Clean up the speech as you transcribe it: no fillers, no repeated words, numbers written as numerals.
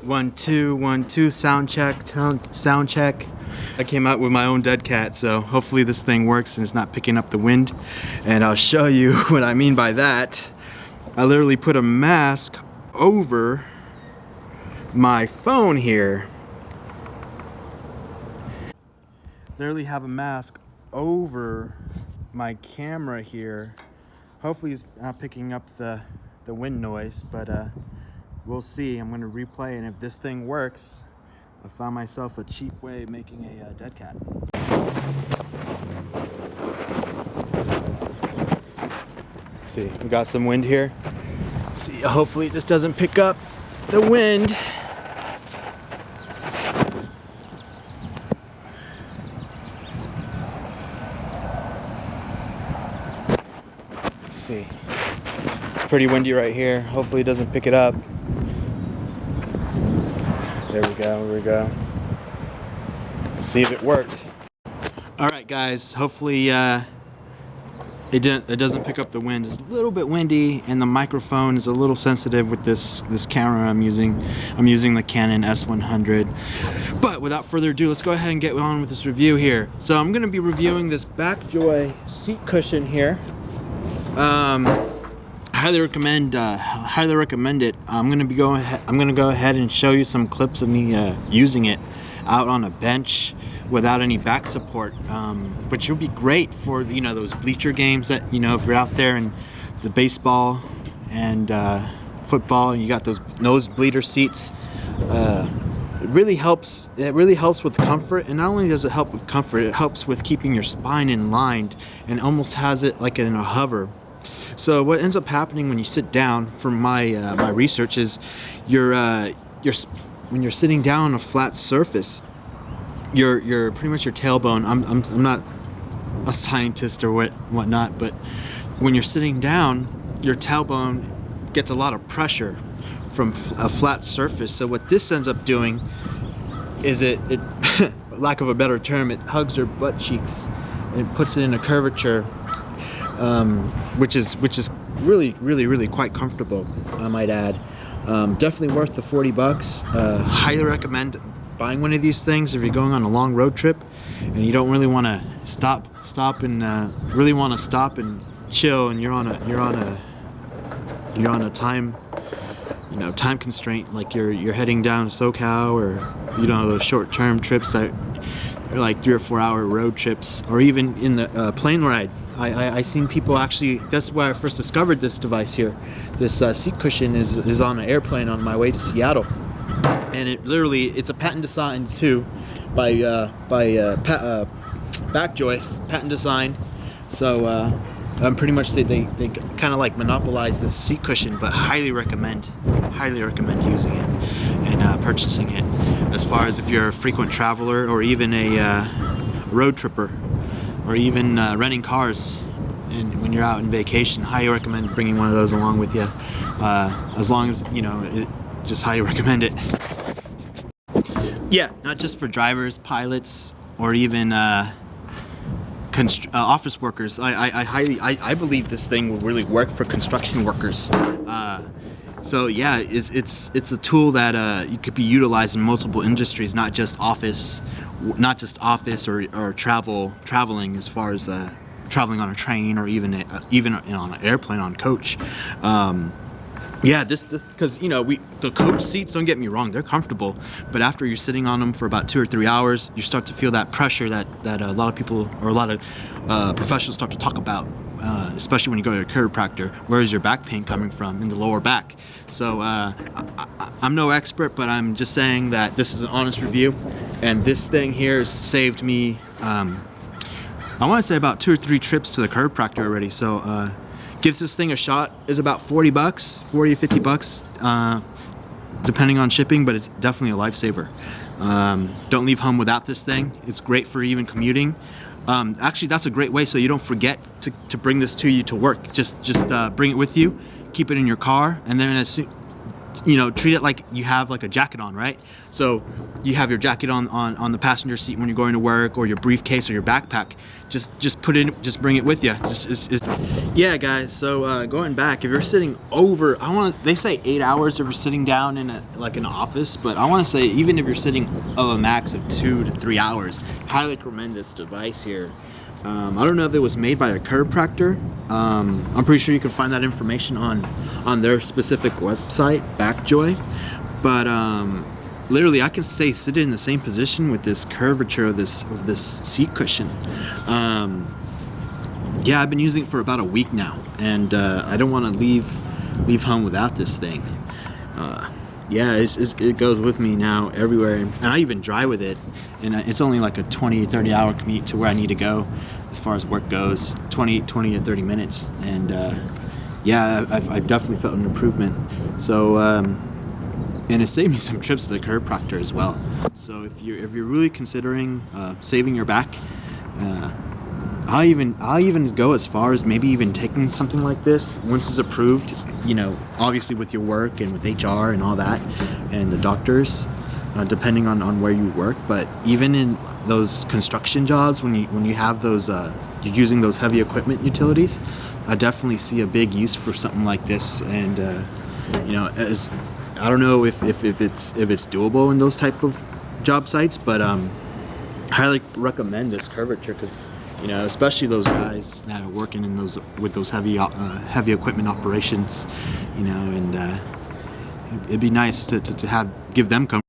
1 2 1 2 sound check, sound check. I came out with my own dead cat, so hopefully this thing works and it's not picking up the wind. And I'll show you what I mean by that. I literally put a mask over my phone here. Literally have a mask over my camera here. Hopefully it's not picking up the wind noise, but we'll see. I'm gonna replay, and if this thing works, I found myself a cheap way of making a dead cat. Let's see, we got some wind here. Let's see, hopefully it just doesn't pick up the wind. Let's see. It's pretty windy right here. Hopefully it doesn't pick it up. There we go, here we go. Let's see if it worked. All right, guys, hopefully it doesn't pick up the wind. It's a little bit windy, and the microphone is a little sensitive with this camera I'm using. I'm using the Canon S100. But without further ado, let's go ahead and get on with this review here. So I'm gonna be reviewing this Backjoy seat cushion here. Highly recommend it. I'm gonna go ahead and show you some clips of me using it out on a bench without any back support, which will be great for those bleacher games that if you're out there in the baseball and football and you got those nosebleeder seats. It really helps with comfort, and not only does it help with comfort, it helps with keeping your spine in line, and almost has it like in a hover. So what ends up happening when you sit down, from my research, is when you're sitting down on a flat surface, your pretty much your tailbone. I'm not a scientist or whatnot, but when you're sitting down, your tailbone gets a lot of pressure from a flat surface. So what this ends up doing is it lack of a better term, it hugs your butt cheeks and puts it in a curvature. Which is really quite comfortable, I might add. Definitely worth the $40. Highly recommend buying one of these things if you're going on a long road trip and you don't really want to stop and really want to stop and chill, and you're on a time constraint, like you're heading down SoCal, or those short-term trips that are like 3 or 4 hour road trips, or even in the plane ride. I seen people actually. That's why I first discovered this device here. This seat cushion is on an airplane on my way to Seattle, and it's a patent design too, by Backjoy, patent design. So pretty much they kind of like monopolize this seat cushion, but highly recommend using it and purchasing it. As far as if you're a frequent traveler, or even a road tripper, or even renting cars, and when you're out on vacation, highly recommend bringing one of those along with you. As long as just highly recommend it. Yeah, not just for drivers, pilots, or even office workers. I believe this thing will really work for construction workers. So yeah, it's a tool that you could be utilized in multiple industries, not just office or traveling, as far as traveling on a train, or even on an airplane, on coach. Yeah, this because the coach seats, don't get me wrong, they're comfortable, but after you're sitting on them for about 2 or 3 hours, you start to feel that pressure that a lot of people, or a lot of professionals, start to talk about, especially when you go to a chiropractor. Where is your back pain coming from? In the lower back. So I'm no expert, but I'm just saying that this is an honest review, and this thing here has saved me, I want to say about 2 or 3 trips to the chiropractor already. So give this thing a shot. It's about $40, $40 to $50, depending on shipping, but it's definitely a lifesaver. Don't leave home without this thing. It's great for even commuting. Actually, that's a great way, so you don't forget to bring this to work. Just bring it with you, keep it in your car, and then treat it like you have like a jacket on, right? So you have your jacket on the passenger seat when you're going to work, or your briefcase or your backpack. Just bring it with you. Yeah, guys. So going back, if you're sitting over, they say 8 hours if you're sitting down in an office, but I want to say even if you're sitting of a max of 2 to 3 hours, highly recommend this device here. I don't know if it was made by a chiropractor. I'm pretty sure you can find that information on their specific website, Backjoy. But literally, I can stay seated in the same position with this curvature of this seat cushion. Yeah, I've been using it for about a week now, and I don't want to leave home without this thing. Yeah, it goes with me now everywhere, and I even drive with it, and it's only like a 20-30 hour commute to where I need to go as far as work goes, 20 to 30 minutes, and yeah, I've definitely felt an improvement. So and it saved me some trips to the chiropractor as well. So if you're really considering saving your back, I'll even go as far as maybe even taking something like this once it's approved, obviously with your work and with HR and all that, and the doctors, depending on where you work. But even in those construction jobs, when you have those, you're using those heavy equipment utilities, I definitely see a big use for something like this. And as I don't know if it's doable in those type of job sites, but highly recommend this curvature, because especially those guys that are working with those heavy equipment operations, and it'd be nice to give them comfort.